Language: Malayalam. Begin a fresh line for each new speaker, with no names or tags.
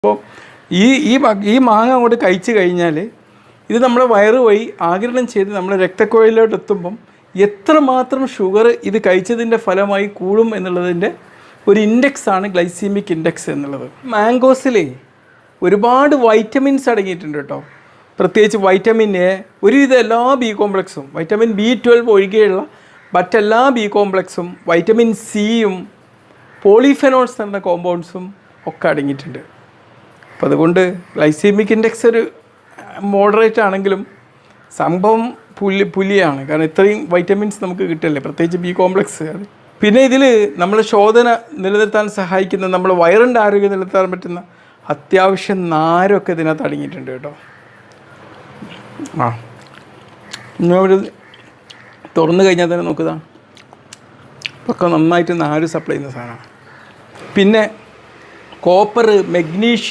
അപ്പോൾ ഈ മാങ്ങ അങ്ങോട്ട് കഴിച്ച് കഴിഞ്ഞാൽ ഇത് നമ്മുടെ വയറ് വഴി ആഗിരണം ചെയ്ത് നമ്മുടെ രക്തക്കുഴലിലോട്ട് എത്തുമ്പം എത്രമാത്രം ഷുഗർ ഇത് കഴിച്ചതിൻ്റെ ഫലമായി കൂടും എന്നുള്ളതിൻ്റെ ഒരു ഇൻഡെക്സാണ് ഗ്ലൈസീമിക് ഇൻഡെക്സ് എന്നുള്ളത്. മാംഗോസിലേ ഒരുപാട് വൈറ്റമിൻസ് അടങ്ങിയിട്ടുണ്ട് കേട്ടോ. പ്രത്യേകിച്ച് വൈറ്റമിൻ എ, ഒരുവിധം എല്ലാ ബി കോംപ്ലക്സും, വൈറ്റമിൻ B12 ഒഴികെയുള്ള മറ്റെല്ലാ ബി കോംപ്ലക്സും, വൈറ്റമിൻ സിയും, പോളിഫെനോൾസ് എന്ന കോമ്പൗണ്ട്സും ഒക്കെ അടങ്ങിയിട്ടുണ്ട്. അപ്പോൾ അതുകൊണ്ട് ഗ്ലൈസീമിക് ഇൻഡെക്സ് ഒരു മോഡറേറ്റ് ആണെങ്കിലും സംഭവം പുലിയാണ്. കാരണം ഇത്രയും വൈറ്റമിൻസ് നമുക്ക് കിട്ടില്ലേ, പ്രത്യേകിച്ച് ബി കോംപ്ലക്സ്. അത് പിന്നെ ഇതിൽ നമ്മൾ ശോധന നിലനിർത്താൻ സഹായിക്കുന്ന, നമ്മൾ വയറിൻ്റെ ആരോഗ്യം നിലനിർത്താൻ പറ്റുന്ന അത്യാവശ്യം നാരൊക്കെ ഇതിനകത്ത് അടങ്ങിയിട്ടുണ്ട് കേട്ടോ. ഒരു തുറന്നു കഴിഞ്ഞാൽ തന്നെ നോക്കുക, ഒക്കെ നന്നായിട്ട് നാര് സപ്ലൈ ചെയ്യുന്ന സാധനമാണ്. പിന്നെ കോപ്പർ, മഗ്നീഷ്യം